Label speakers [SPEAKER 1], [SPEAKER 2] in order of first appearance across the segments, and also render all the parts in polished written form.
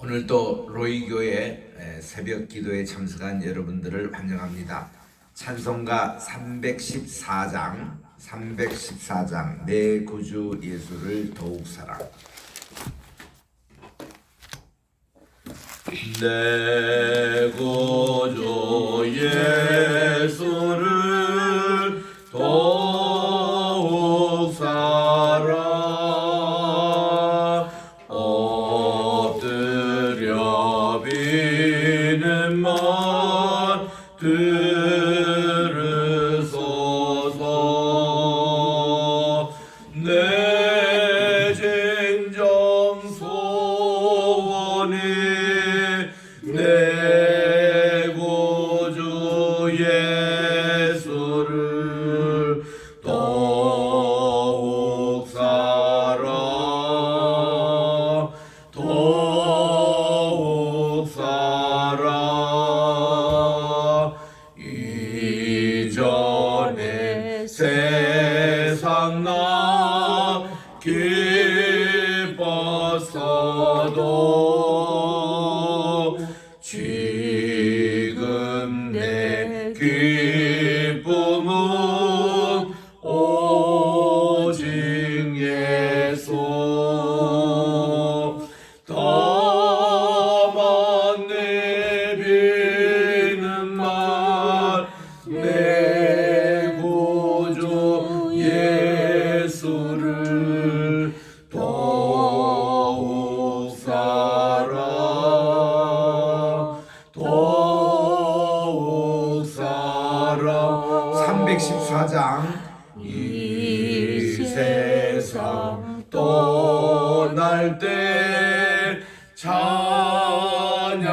[SPEAKER 1] 오늘 또 로이교회 새벽 기도에 참석한 여러분들을 환영합니다. 찬송가 314장 내 구주 예수를 더욱 사랑. 내 구주 예수를 더욱 사랑. 엎드려 비는 말 들으소서. 내 진정 소원이 내 구주 예수를 더욱 사랑, 더욱 사랑. 이전에 세상 나 기뻤어도 지금 내 기쁨은 오직 예수. 다만 내비는 말 내 구주 예수를 더욱 사랑, 더욱 사랑. 314장 이 세상 떠날 때 찬양하고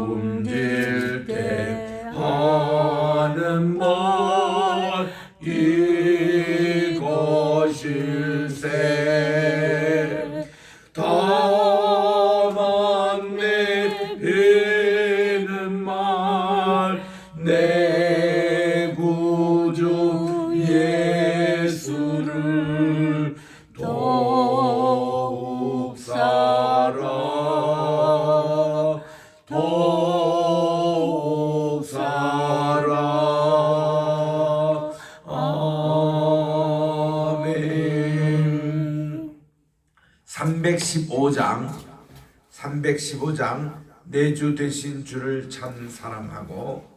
[SPEAKER 1] 숨질 때 하는 말 이것일세. 다만 내비는 말 내 구주 예수를 더욱 사랑, 더욱 사랑. 아멘. 315장 내 주 되신 주를 참 사랑하고.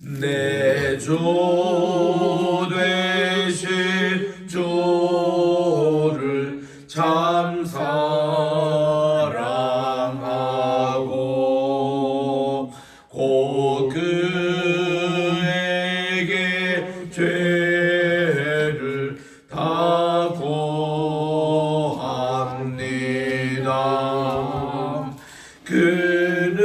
[SPEAKER 1] 내 주 되신 주를 참 사랑하고 곧 그에게 죄를 다 고합니다. 그는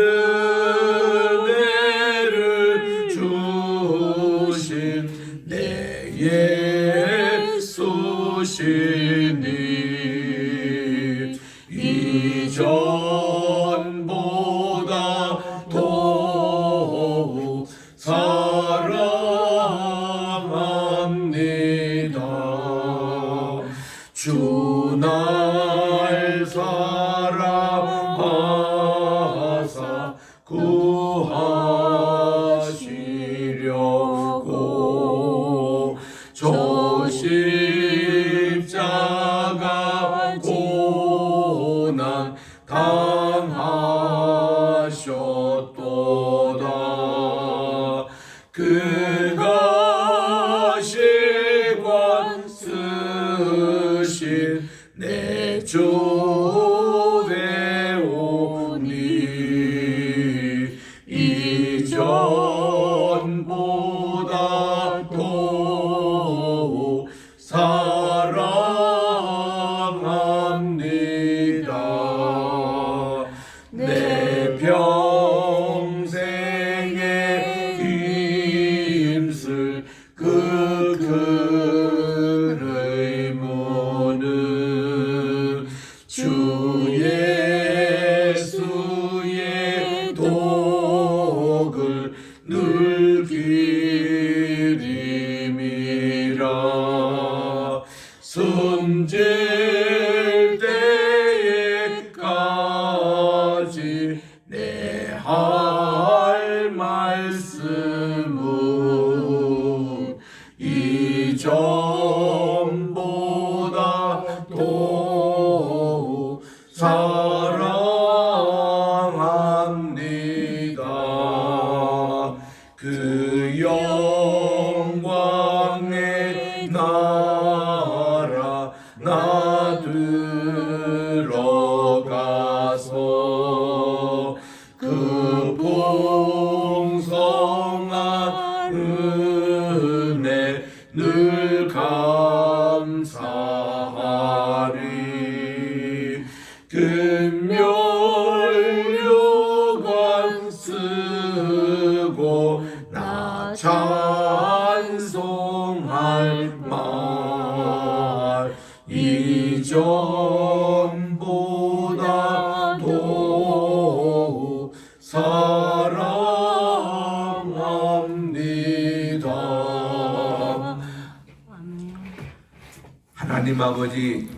[SPEAKER 1] 은혜를 주신 내 예수시니 이전보다 더욱 사랑합니다. 주 날 사랑하사 구하시려고 저 십자가 고난 당하셨도다. 그가 시관 쓰신 내 주 되오니 이전보다 더욱 사랑합니다. 내 평생에 힘쓸 그 큰 의무는 주 예수의 독을 늘 기림이라. 숨질 때에까지 내 할 말씀은 이전보다 더욱 사랑합니다. 그 영광의 나라 나 들어가서 그 풍성한 은혜 늘 감사하리. 금멸류관 쓰고 나 찬송할 말 이전보다 더욱 사랑합니다. 하나님 아버지,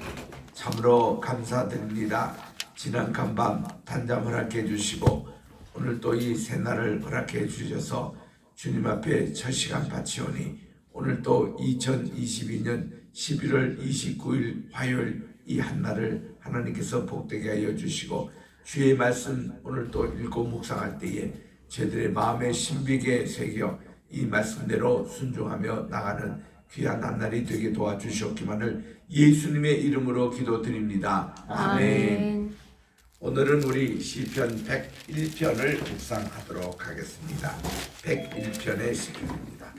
[SPEAKER 1] 참으로 감사드립니다. 지난 간밤 단잠 허락해 주시고 오늘 또 이 새날을 허락해 주셔서 주님 앞에 첫 시간 바치오니 오늘 또 2022년 11월 29일 화요일 이 한날을 하나님께서 복되게 하여 주시고 주의 말씀 오늘 또 읽고 묵상할 때에 저희들의 마음에 신비게 새겨 이 말씀대로 순종하며 나가는 귀한 한날이 되게 도와주시옵기만을 예수님의 이름으로 기도드립니다. 아멘. 오늘은 우리 시편 101편을 묵상하도록 하겠습니다. 101편의 시편입니다.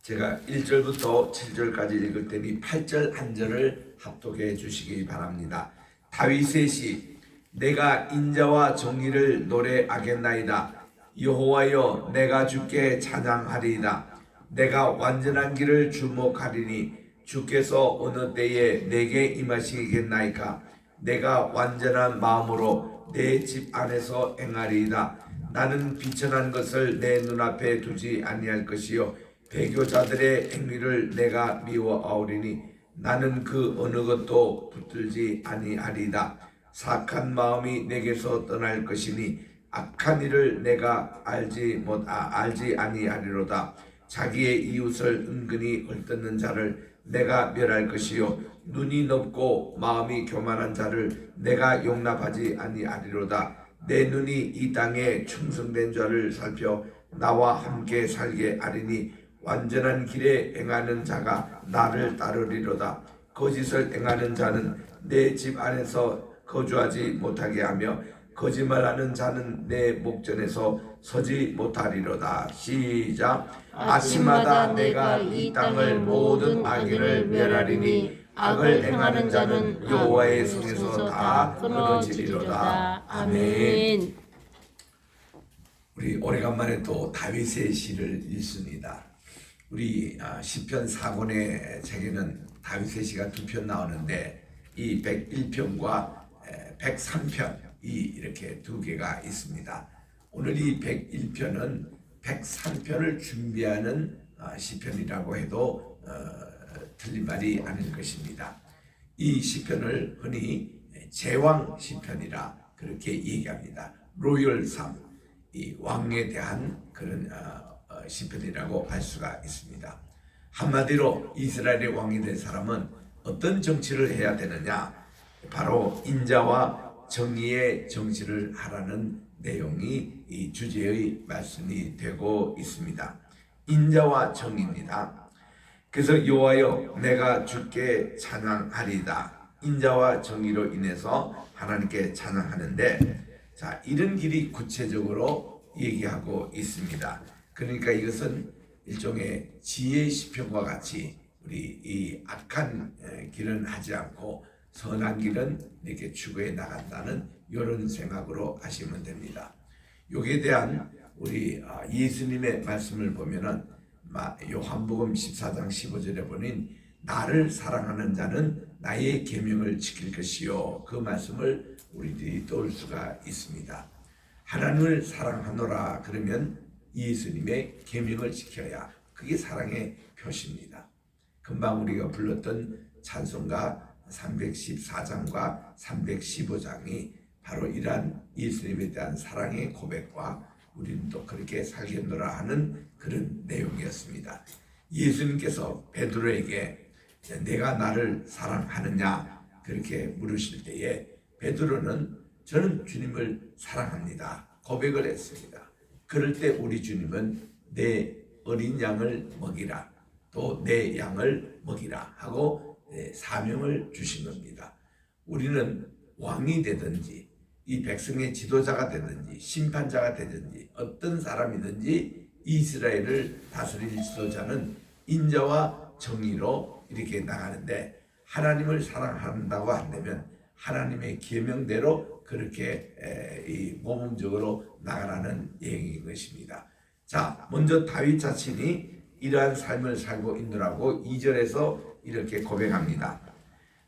[SPEAKER 1] 제가 1절부터 7절까지 읽을 테니 8절 한 절을 합독해 주시기 바랍니다. 다윗의 시. 내가 인자와 정의를 노래하겠나이다. 여호와여, 내가 주께 찬양하리이다. 내가 완전한 길을 주목하리니 주께서 어느 때에 내게 임하시겠나이까. 내가 완전한 마음으로 내 집 안에서 행하리이다. 나는 비천한 것을 내 눈앞에 두지 아니할 것이요 배교자들의 행위를 내가 미워하오리니 나는 그 어느 것도 붙들지 아니하리이다. 사악한 마음이 내게서 떠날 것이니 악한 일을 내가 알지 아니하리로다. 자기의 이웃을 은근히 헐뜯는 자를 내가 멸할 것이요 눈이 높고 마음이 교만한 자를 내가 용납하지 아니하리로다. 내 눈이 이 땅에 충성된 자를 살펴 나와 함께 살게 하리니 완전한 길에 행하는 자가 나를 따르리로다. 거짓을 행하는 자는 내 집 안에서 거주하지 못하게 하며 거짓말하는 자는 내 목전에서 서지 못하리로다. 시작. 아침마다 내가 이 땅을 모든 악인을 멸하리니 악을 행하는 자는 여호와의 손에서 다 끊어지리로다. 아멘. 우리 오래간만에 또 다윗의 시를 읽습니다. 우리 시편 4권의 책에는 다윗의 시가 2편 나오는데 이 101편과 103편이 이렇게 2개가 있습니다. 오늘 이 101편은 103편을 준비하는 시편이라고 해도 틀린 말이 아닐 것입니다. 이 시편을 흔히 제왕 시편이라 그렇게 얘기합니다. 로열 삶, 이 왕에 대한 그런 시편이라고 할 수가 있습니다. 한마디로 이스라엘의 왕이 된 사람은 어떤 정치를 해야 되느냐? 바로 인자와 정의의 정치를 하라는 내용이 이 주제의 말씀이 되고 있습니다. 인자와 정의입니다. 그래서 여호와여, 내가 주께 찬양하리이다. 인자와 정의로 인해서 하나님께 찬양하는데, 자, 이런 길이 구체적으로 얘기하고 있습니다. 그러니까 이것은 일종의 지혜 시편과 같이 우리 이 악한 길은 하지 않고 선한 길은 이렇게 추구해 나간다는 이런 생각으로 하시면 됩니다. 여기에 대한 우리 예수님의 말씀을 보면은 요한복음 14장 15절에 보니 나를 사랑하는 자는 나의 계명을 지킬 것이요, 그 말씀을 우리들이 떠올 수가 있습니다. 하나님을 사랑하노라 그러면 예수님의 계명을 지켜야 그게 사랑의 표시입니다. 금방 우리가 불렀던 찬송가 314장과 315장이 바로 이러한 예수님에 대한 사랑의 고백과 우리는 또 그렇게 살겠노라 하는 그런 내용이었습니다. 예수님께서 베드로에게 내가 나를 사랑하느냐 그렇게 물으실 때에 베드로는 저는 주님을 사랑합니다 고백을 했습니다. 그럴 때 우리 주님은 내 어린 양을 먹이라 또 내 양을 먹이라 하고 사명을 주신 겁니다. 우리는 왕이 되든지 이 백성의 지도자가 되든지 심판자가 되든지 어떤 사람이든지 이스라엘을 다스릴 지도자는 인자와 정의로 이렇게 나가는데 하나님을 사랑한다고 한다면 하나님의 계명대로 그렇게 모범적으로 나가라는 얘기인 것입니다. 자, 먼저 다윗 자신이 이러한 삶을 살고 있느라고 2절에서 이렇게 고백합니다.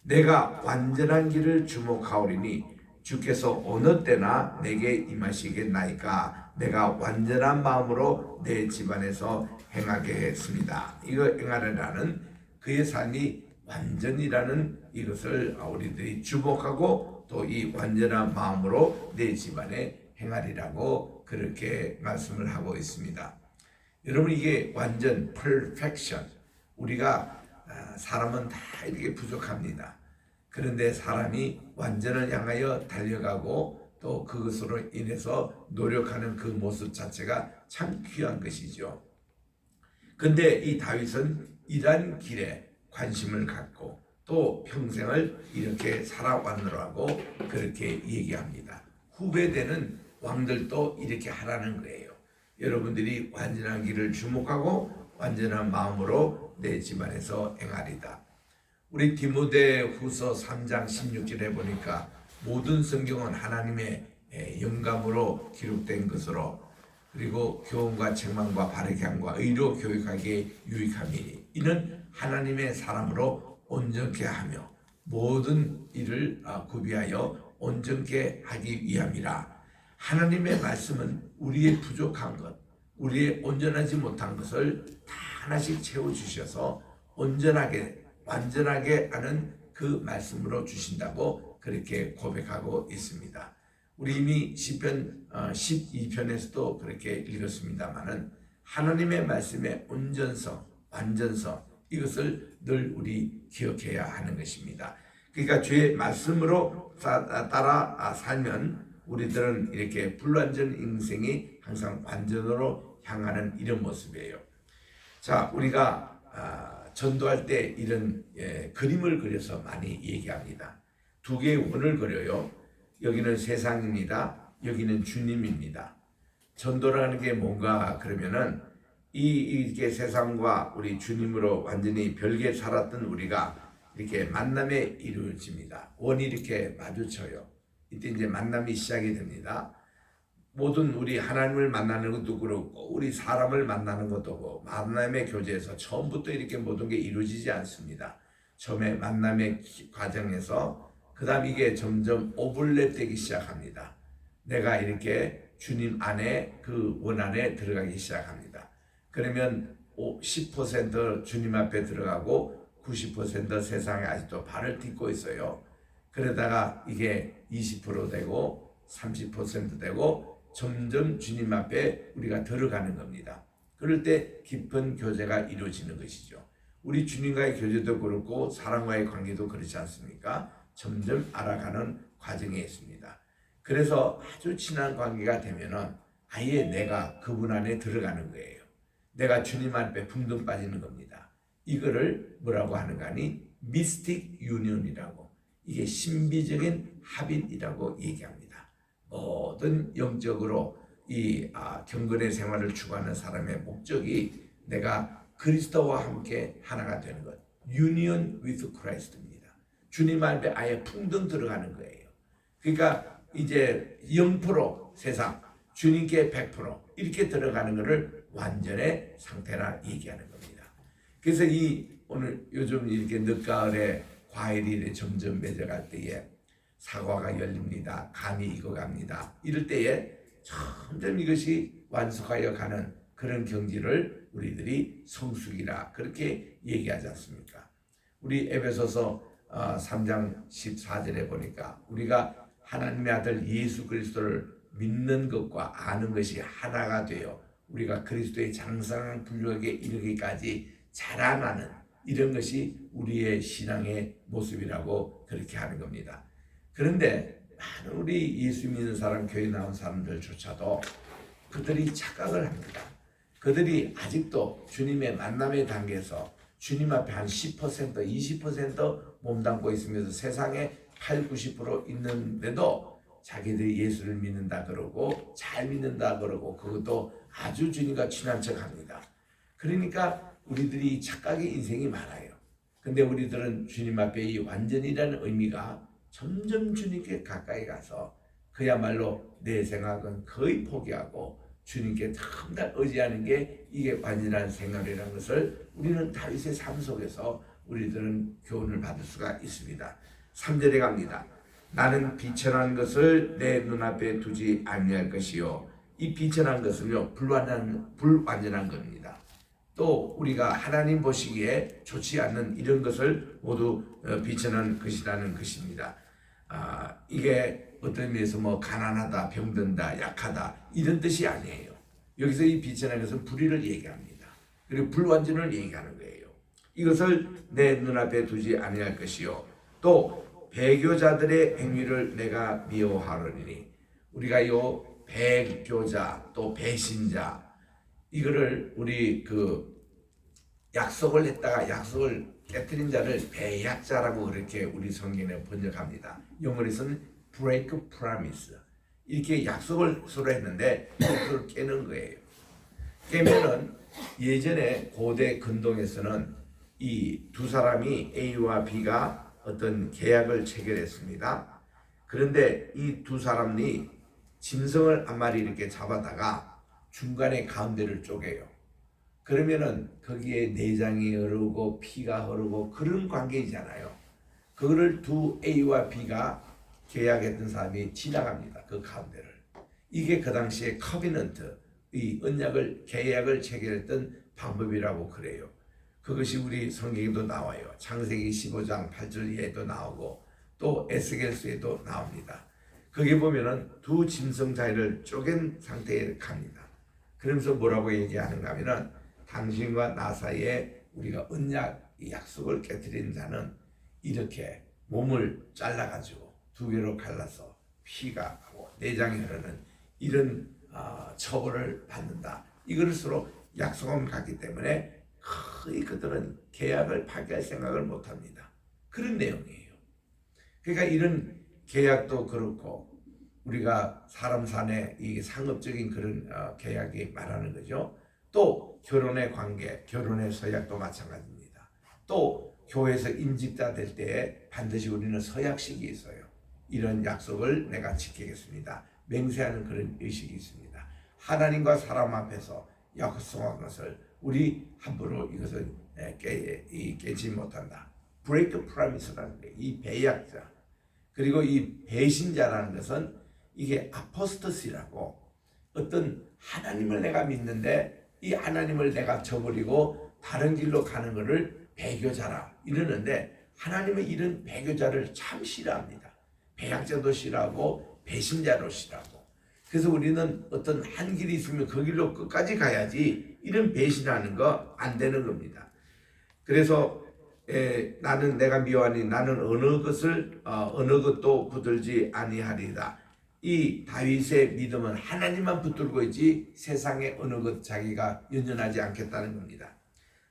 [SPEAKER 1] 내가 완전한 길을 주목하오리니 주께서 어느 때나 내게 임하시겠나이까. 내가 완전한 마음으로 내 집안에서 행하게 했습니다. 이거 행하려는 그의 삶이 완전이라는 이것을 우리들이 주목하고 또 이 완전한 마음으로 내 집안에 행하리라고 그렇게 말씀을 하고 있습니다. 여러분 이게 완전 perfection. 우리가 사람은 다 이렇게 부족합니다. 그런데 사람이 완전을 향하여 달려가고 또 그것으로 인해서 노력하는 그 모습 자체가 참 귀한 것이죠. 근데 이 다윗은 이러한 길에 관심을 갖고 또 평생을 이렇게 살아왔느라고 그렇게 얘기합니다. 후배되는 왕들도 이렇게 하라는 거예요. 여러분들이 완전한 길을 주목하고 완전한 마음으로 내 집안에서 행하리다. 우리 디모데후서 3장 16절에 보니까 모든 성경은 하나님의 영감으로 기록된 것으로 그리고 교훈과 책망과 바르게 함과 의로 교육하기에 유익함이니 이는 하나님의 사람으로 온전케 하며 모든 일을 구비하여 온전케 하기 위함이라. 하나님의 말씀은 우리의 부족한 것, 우리의 온전하지 못한 것을 다 하나씩 채워주셔서 온전하게 완전하게 하는 그 말씀으로 주신다고 그렇게 고백하고 있습니다. 우리 이미 시편 12편에서도 그렇게 읽었습니다마는 하나님의 말씀의 온전성, 완전성 이것을 늘 우리 기억해야 하는 것입니다. 그러니까 주의 말씀으로 따라 살면 우리들은 이렇게 불완전 인생이 항상 완전으로 향하는 이런 모습이에요. 자, 우리가 전도할 때 이런 그림을 그려서 많이 얘기합니다. 두 개의 원을 그려요. 여기는 세상입니다. 여기는 주님입니다. 전도라는 게 뭔가 그러면은 이게 세상과 우리 주님으로 완전히 별개 살았던 우리가 이렇게 만남에 이루어집니다. 원이 이렇게 마주쳐요. 이때 이제 만남이 시작이 됩니다. 모든 우리 하나님을 만나는 것도 그렇고 우리 사람을 만나는 것도 그렇고 만남의 교제에서 처음부터 이렇게 모든 게 이루어지지 않습니다. 처음에 만남의 과정에서 그 다음 이게 점점 오버랩되기 시작합니다. 내가 이렇게 주님 안에 그 원 안에 들어가기 시작합니다. 그러면 10% 주님 앞에 들어가고 90% 세상에 아직도 발을 딛고 있어요. 그러다가 이게 20% 되고 30% 되고 점점 주님 앞에 우리가 들어가는 겁니다. 그럴 때 깊은 교제가 이루어지는 것이죠. 우리 주님과의 교제도 그렇고 사람과의 관계도 그렇지 않습니까? 점점 알아가는 과정에 있습니다. 그래서 아주 친한 관계가 되면은 아예 내가 그분 안에 들어가는 거예요. 내가 주님 앞에 붕덩 빠지는 겁니다. 이거를 뭐라고 하는가 하니 미스틱 유니온이라고 이게 신비적인 합일이라고 얘기합니다. 모든 영적으로 이 경건의 생활을 추구하는 사람의 목적이 내가 그리스도와 함께 하나가 되는 것. Union with Christ입니다. 주님 앞에 아예 풍덩 들어가는 거예요. 그러니까 이제 0% 세상, 주님께 100% 이렇게 들어가는 것을 완전의 상태라 얘기하는 겁니다. 그래서 오늘 요즘 이렇게 늦가을에 과일이 점점 맺어갈 때에 사과가 열립니다. 감이 익어갑니다. 이럴 때에 점점 이것이 완숙하여 가는 그런 경지를 우리들이 성숙이라 그렇게 얘기하지 않습니까? 우리 에베소서 3장 14절에 보니까 우리가 하나님의 아들 예수 그리스도를 믿는 것과 아는 것이 하나가 되어 우리가 그리스도의 장성한 분량에 이르기까지 자라나는 이런 것이 우리의 신앙의 모습이라고 그렇게 하는 겁니다. 그런데 많은 우리 예수 믿는 사람, 교회 나온 사람들조차도 그들이 착각을 합니다. 그들이 아직도 주님의 만남의 단계에서 주님 앞에 한 10%, 20% 몸담고 있으면서 세상에 8, 90% 있는데도 자기들이 예수를 믿는다 그러고 잘 믿는다 그러고 그것도 아주 주님과 친한 척합니다. 그러니까 우리들이 착각의 인생이 많아요. 근데 우리들은 주님 앞에 이 완전이라는 의미가 점점 주님께 가까이 가서 그야말로 내 생각은 거의 포기하고 주님께 참 의지하는 게 이게 완전한 생활이라는 것을 우리는 다윗의 삶 속에서 우리들은 교훈을 받을 수가 있습니다. 3절에 갑니다. 나는 비천한 것을 내 눈앞에 두지 아니할 것이요. 이 비천한 것은요 불완전한 겁니다. 또 우리가 하나님 보시기에 좋지 않는 이런 것을 모두 비천한 것이라는 것입니다. 이게 어떤 의미에서 뭐 가난하다, 병든다, 약하다 이런 뜻이 아니에요. 여기서 이 비천한 것은 불의를 얘기합니다. 그리고 불완전을 얘기하는 거예요. 이것을 내 눈앞에 두지 아니할 것이요. 또 배교자들의 행위를 내가 미워하노니 우리가 요 배교자 또 배신자 이거를 우리 약속을 했다가 약속을 깨뜨린 자를 배약자라고 그렇게 우리 성경에 번역합니다. 영어에서는 break promise. 이렇게 약속을 서로 했는데 그걸 깨는 거예요. 깨면은 예전에 고대 근동에서는 이 두 사람이 A와 B가 어떤 계약을 체결했습니다. 그런데 이 두 사람이 짐승을 한 마리 이렇게 잡아다가 중간에 가운데를 쪼개요. 그러면은 거기에 내장이 흐르고 피가 흐르고 그런 관계이잖아요. 그거를 두 A와 B가 계약했던 사람이 지나갑니다. 그 가운데를. 이게 그 당시에 커비넌트, 이 언약을 계약을 체결했던 방법이라고 그래요. 그것이 우리 성경에도 나와요. 창세기 15장 8절에도 나오고 또 에스겔서에도 나옵니다. 거기 보면은 두 짐승 사이를 쪼갠 상태에 갑니다. 그러면서 뭐라고 얘기하는가 하면은 당신과 나 사이에 우리가 언약 약속을 깨뜨린 자는 이렇게 몸을 잘라가지고 두 개로 갈라서 피가 하고 내장이 흐르는 이런 처벌을 받는다. 이것을 서로 약속을 갖기 때문에 거의 그들은 계약을 파기할 생각을 못합니다. 그런 내용이에요. 그러니까 이런 계약도 그렇고 우리가 사람 산에 이 상업적인 그런 계약이 말하는 거죠. 또 결혼의 관계, 결혼의 서약도 마찬가지입니다. 또 교회에서 임직자 될 때에 반드시 우리는 서약식이 있어요. 이런 약속을 내가 지키겠습니다. 맹세하는 그런 의식이 있습니다. 하나님과 사람 앞에서 약속한 것을 우리 함부로 이것을 깨지 못한다. break promise라는 게 이 배약자 그리고 이 배신자라는 것은 이게 아포스토시라고 어떤 하나님을 내가 믿는데 이 하나님을 내가 저버리고 다른 길로 가는 것을 배교자라 이러는데 하나님은 이런 배교자를 참 싫어합니다. 배약자도 싫어하고 배신자도 싫어하고 그래서 우리는 어떤 한 길이 있으면 그 길로 끝까지 가야지 이런 배신하는 거 안 되는 겁니다. 그래서 나는 내가 미워하니 나는 어느 것도 붙들지 아니하리다. 이 다윗의 믿음은 하나님만 붙들고 있지 세상의 어느 것 자기가 연연하지 않겠다는 겁니다.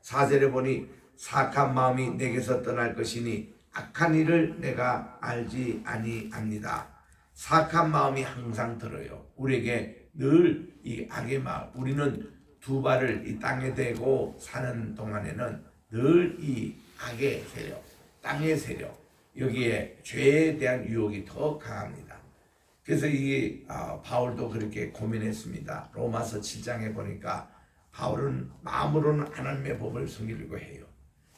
[SPEAKER 1] 4절에 보니 사악한 마음이 내게서 떠날 것이니 악한 일을 내가 알지 아니합니다. 사악한 마음이 항상 들어요. 우리에게 늘 이 악의 마음, 우리는 두 발을 이 땅에 대고 사는 동안에는 늘 이 악의 세력, 땅의 세력, 여기에 죄에 대한 유혹이 더 강합니다. 그래서 이 바울도 그렇게 고민했습니다. 로마서 7장에 보니까 바울은 마음으로는 하나님의 법을 섬기려고 해요.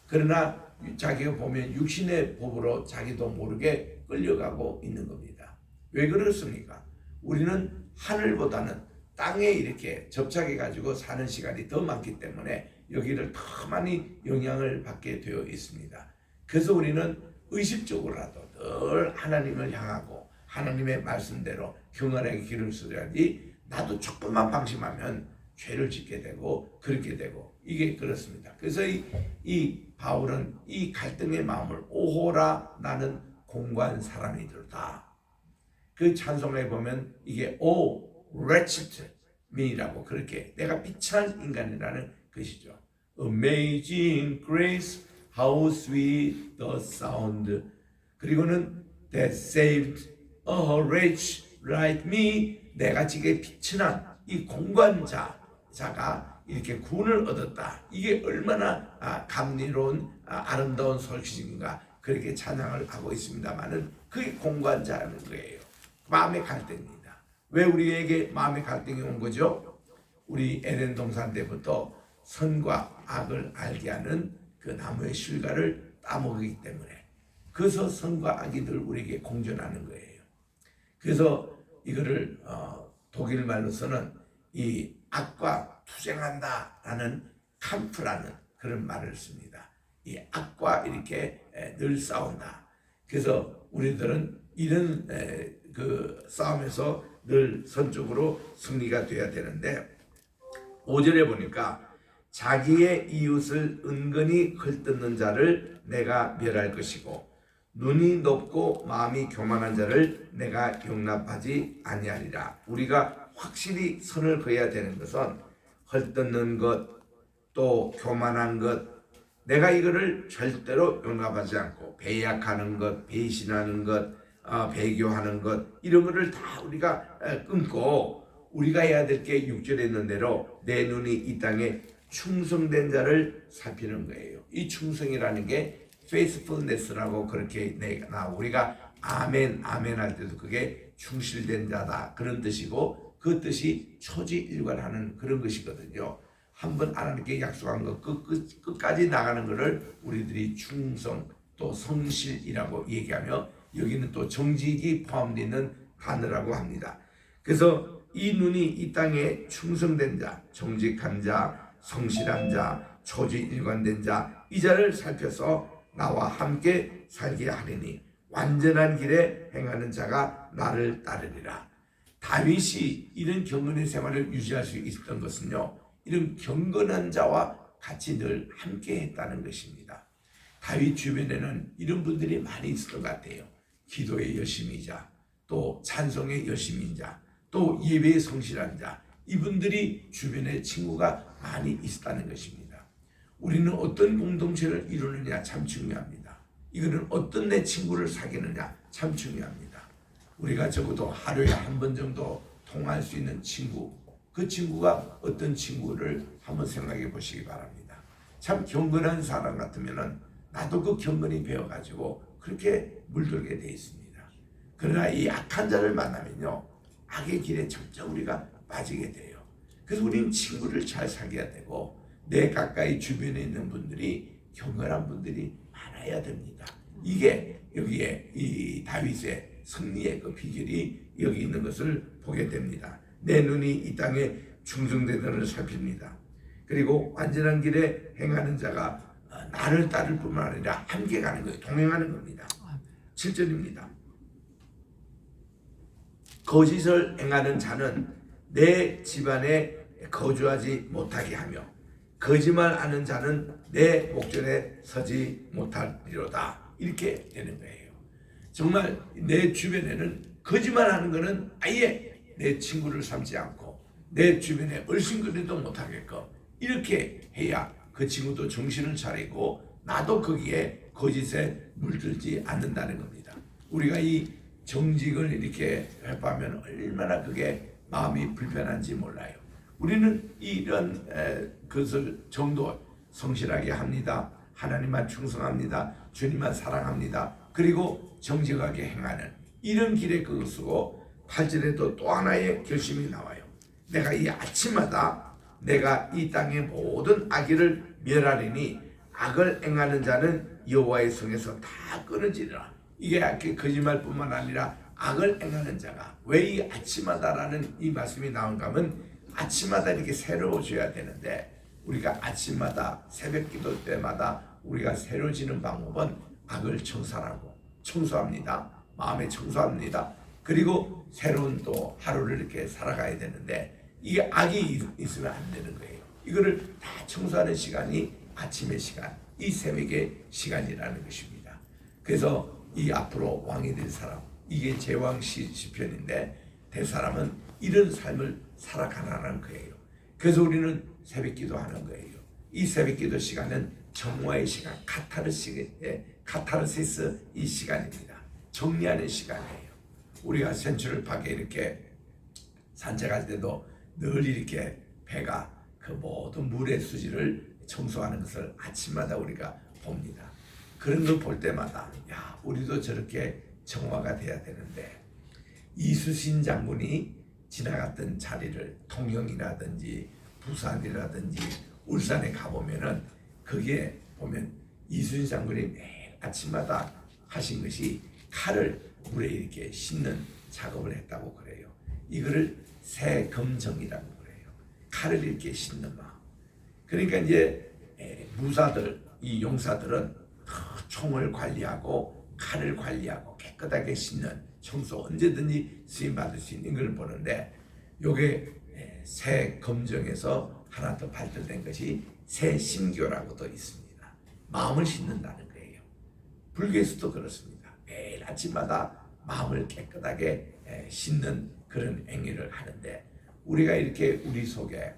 [SPEAKER 1] 그러나 자기가 보면 육신의 법으로 자기도 모르게 끌려가고 있는 겁니다. 왜 그렇습니까? 우리는 하늘보다는 땅에 이렇게 접착해 가지고 사는 시간이 더 많기 때문에 여기를 더 많이 영향을 받게 되어 있습니다. 그래서 우리는 의식적으로라도 늘 하나님을 향하고 하나님의 말씀대로 경건하게 길을 써야지, 나도 조금만 방심하면 죄를 짓게 되고 그렇게 되고 이게 그렇습니다. 그래서 이 바울은 이 갈등의 마음을 오호라 나는 공고한 사람이들다. 그 찬송에 보면 이게 O wretched me라고 그렇게 내가 비참한 인간이라는 것이죠. Amazing grace, how sweet the sound. 그리고는 that saved a wretch like me. 내가 지금 비천한 이 공고한 자가 이렇게 구원을 얻었다. 이게 얼마나 감미로운 아름다운 소식인가 그렇게 찬양을 하고 있습니다만은 그게 공고한 자라는 거예요. 마음의 갈등입니다. 왜 우리에게 마음의 갈등이 온 거죠? 우리 에덴 동산 때부터 선과 악을 알게 하는 그 나무의 실과를 따먹기 때문에, 그래서 선과 악이 늘 우리에게 공존하는 거예요. 그래서 이거를 독일 말로서는 이 악과 투쟁한다라는 캄프라는 그런 말을 씁니다. 이 악과 이렇게 늘 싸운다. 그래서 우리들은 이런 그 싸움에서 늘 선쪽으로 승리가 돼야 되는데, 5절에 보니까 자기의 이웃을 은근히 헐뜯는 자를 내가 멸할 것이고 눈이 높고 마음이 교만한 자를 내가 용납하지 아니하리라. 우리가 확실히 선을 그어야 되는 것은 헐뜯는 것, 또 교만한 것, 내가 이거를 절대로 용납하지 않고 배약하는 것, 배신하는 것, 배교하는 것, 이런 것을 다 우리가 끊고 우리가 해야 될 게 6절에 있는 대로 내 눈이 이 땅에 충성된 자를 살피는 거예요. 이 충성이라는 게 faithfulness라고 그렇게 우리가 아멘 아멘 할 때도 그게 충실된 자다 그런 뜻이고, 그 뜻이 초지일관하는 그런 것이거든요. 한번 하나님께 약속한 것 끝까지 나가는 것을 우리들이 충성 또 성실이라고 얘기하며, 여기는 또 정직이 포함되어 있는 단어라고 합니다. 그래서 이 눈이 이 땅에 충성된 자, 정직한 자, 성실한 자, 초지일관된 자, 이 자를 살펴서 나와 함께 살게 하리니 완전한 길에 행하는 자가 나를 따르리라. 다윗이 이런 경건의 생활을 유지할 수 있었던 것은요, 이런 경건한 자와 같이 늘 함께 했다는 것입니다. 다윗 주변에는 이런 분들이 많이 있었던 것 같아요. 기도의 여심이자, 또 찬송의 여심인 자, 또 예배의 성실한 자, 이분들이 주변에 친구가 많이 있었다는 것입니다. 우리는 어떤 공동체를 이루느냐 참 중요합니다. 이거는 어떤 내 친구를 사귀느냐 참 중요합니다. 우리가 적어도 하루에 한 번 정도 통화할 수 있는 친구, 그 친구가 어떤 친구를 한번 생각해 보시기 바랍니다. 참 경건한 사람 같으면은 나도 그 경건이 배워가지고 그렇게 물들게 돼 있습니다. 그러나 이 악한 자를 만나면요, 악의 길에 점점 우리가 빠지게 돼요. 그래서 우리는 친구를 잘 사귀어야 되고, 내 가까이 주변에 있는 분들이 경건한 분들이 많아야 됩니다. 이게 여기에 이 다윗의 승리의 그 비결이 여기 있는 것을 보게 됩니다. 내 눈이 이 땅에 충성되는 살핍니다. 그리고 완전한 길에 행하는 자가 나를 따를 뿐만 아니라 함께 가는 거예요. 동행하는 겁니다. 7절입니다. 거짓을 행하는 자는 내 집안에 거주하지 못하게 하며 거짓말하는 자는 내 목전에 서지 못하리로다. 이렇게 되는 거예요. 정말 내 주변에는 거짓말하는 것은 아예 내 친구를 삼지 않고 내 주변에 얼씬거리도 못하게끔 이렇게 해야 그 친구도 정신을 차리고 나도 거기에 거짓에 물들지 않는다는 겁니다. 우리가 이 정직을 이렇게 회파하면 얼마나 그게 마음이 불편한지 몰라요. 우리는 이런 것을 정도 성실하게 합니다. 하나님만 충성합니다. 주님만 사랑합니다. 그리고 정직하게 행하는 이런 길에 그거 쓰고 8절에도 또 하나의 결심이 나와요. 내가 이 아침마다 내가 이 땅의 모든 악의를 멸하리니 악을 행하는 자는 여호와의 성에서 다 끊어지리라. 이게 거짓말뿐만 아니라 악을 행하는 자가 왜 이 아침마다라는 이 말씀이 나온가 하면 아침마다 이렇게 새로워져야 되는데 우리가 아침마다 새벽 기도 때마다 우리가 새로워지는 방법은 악을 청소합니다. 마음에 청소합니다. 그리고 새로운 또 하루를 이렇게 살아가야 되는데 이게 악이 있으면 안 되는 거예요. 이거를 다 청소하는 시간이 아침의 시간, 이 새벽의 시간이라는 것입니다. 그래서 이 앞으로 왕이 될 사람, 이게 제왕 시편인데 될 사람은 이런 삶을 살아가라는 거예요. 그래서 우리는 새벽 기도하는 거예요. 이 새벽 기도 시간은 정화의 시간, 카타르시스 이 시간입니다. 정리하는 시간이에요. 우리가 센츄럴 파크에 이렇게 산책할 때도 늘 이렇게 배가 그 모든 물의 수지를 청소하는 것을 아침마다 우리가 봅니다. 그런 걸 볼 때마다 야, 우리도 저렇게 정화가 돼야 되는데 이수신 장군이 지나갔던 자리를 통영이라든지 부산이라든지 울산에 가보면은 거기에 보면 이수신 장군이 매일 아침마다 하신 것이 칼을 물에 이렇게 씻는 작업을 했다고 그래요. 이거를 새검정이라고 그래요. 칼을 이렇게 씻는 마음. 그러니까 이제 무사들, 이 용사들은 총을 관리하고 칼을 관리하고 깨끗하게 씻는 청소 언제든지 쓰임 받을 수 있는 걸 보는데 요게 새 검정에서 하나 더 발달된 것이 새 심교라고도 있습니다. 마음을 씻는다는 거예요. 불교에서도 그렇습니다. 매일 아침마다 마음을 깨끗하게 씻는 그런 행위를 하는데 우리가 이렇게 우리 속에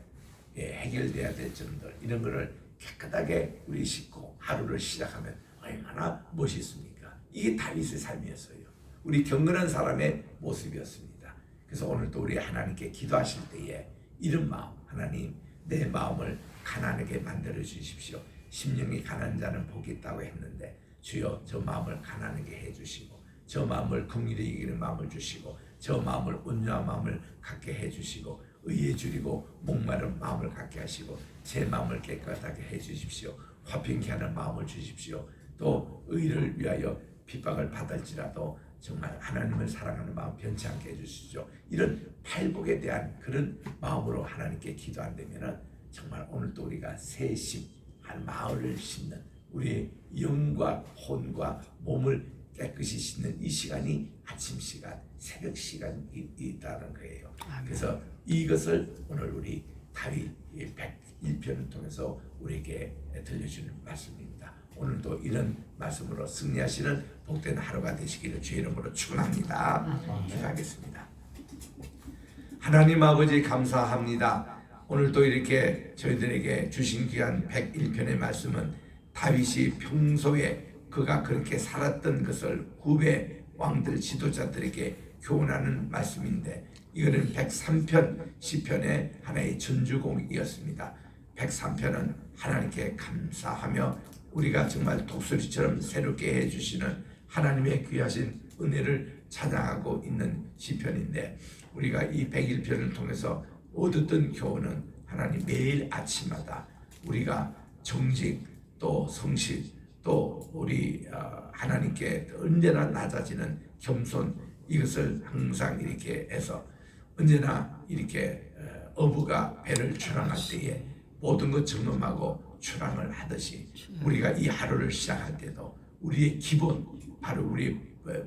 [SPEAKER 1] 해결돼야 될 점들 이런 거를 깨끗하게 우리 씻고 하루를 시작하면 얼마나 멋있습니까? 이게 다윗의 삶이었어요. 우리 경건한 사람의 모습이었습니다. 그래서 오늘 또 우리 하나님께 기도하실 때에 이런 마음, 하나님 내 마음을 가난하게 만들어 주십시오. 심령이 가난한 자는 복이 있다고 했는데 주여 저 마음을 가난하게 해주시고 저 마음을 긍휼히 여기는 마음을 주시고 저 마음을 온유한 마음을 갖게 해주시고 의에 줄이고 목마른 마음을 갖게 하시고 제 마음을 깨끗하게 해주십시오. 화평케 하는 마음을 주십시오. 또 의를 위하여 핍박을 받을지라도 정말 하나님을 사랑하는 마음 변치 않게 해주시죠. 이런 팔복에 대한 그런 마음으로 하나님께 기도한다면 정말 오늘도 우리가 새심한 마음을 씻는 우리의 영과 혼과 몸을 깨끗이 씻는 이 시간이 아침 시간, 새벽 시간이 있다는 거예요. 그래서 이것을 오늘 우리 다윗 101편을 통해서 우리에게 들려주는 말씀입니다. 오늘도 이런 말씀으로 승리하시는 복된 하루가 되시기를 주의 이름으로 축원합니다. 기도하겠습니다. 하나님 아버지 감사합니다. 오늘도 이렇게 저희들에게 주신 귀한 101편의 말씀은 다윗이 평소에 그가 그렇게 살았던 것을 후배 왕들 지도자들에게 교훈하는 말씀인데 이거는 103편 시편의 하나의 전주곡이었습니다. 103편은 하나님께 감사하며 우리가 정말 독수리처럼 새롭게 해주시는 하나님의 귀하신 은혜를 찬양하고 있는 시편인데 우리가 이 101편을 통해서 얻었던 교훈은 하나님 매일 아침마다 우리가 정직 또 성실 또 우리 하나님께 언제나 낮아지는 겸손 이것을 항상 이렇게 해서 언제나 이렇게 어부가 배를 출항할 때에 모든 것 점검하고 출항을 하듯이 우리가 이 하루를 시작할 때도 우리의 기본 바로 우리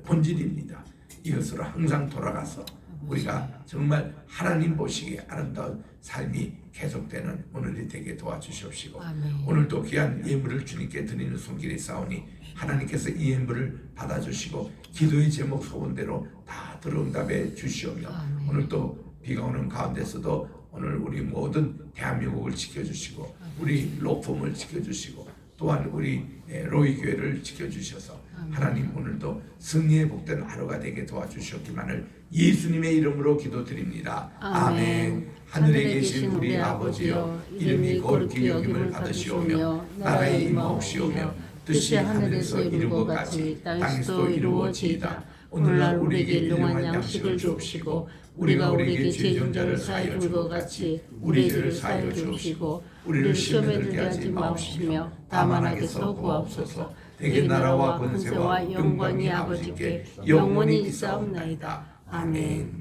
[SPEAKER 1] 본질입니다. 이것으로 항상 돌아가서 우리가 정말 하나님 보시기에 아름다운 삶이 계속되는 오늘이 되게 도와주시옵시고 오늘도 귀한 예물을 주님께 드리는 손길이 싸우니 하나님께서 이 예물을 받아주시고 기도의 제목 소원대로 다 들어응답해 주시오며 오늘도 비가 오는 가운데서도 오늘 우리 모든 대한민국을 지켜주시고 우리 로펌을 지켜주시고 또한 우리 로이 교회를 지켜주셔서 하나님 오늘도 승리의 복된 하루가 되게 도와주셨기만을 예수님의 이름으로 기도드립니다. 아멘. 하늘에 계신 우리 아버지여 이름이 거룩히 여김을 받으시오며 나라의 임하옵시오며 뜻이 하늘에서 이룬 것 같이 땅에서도 이루어지이다. 오늘날 우리에게 일용할 양식을 주옵시고 우리가 우리에게 죄 진 자를 사하여 준 것 같이 우리 죄를 사하여 주옵시고 우리를 시험에 들게 하지 마옵시며 다만 악에서 구하옵소서. 대개 나라와 권세와 영광이 아버지께 영원히 있사옵나이다. 아멘.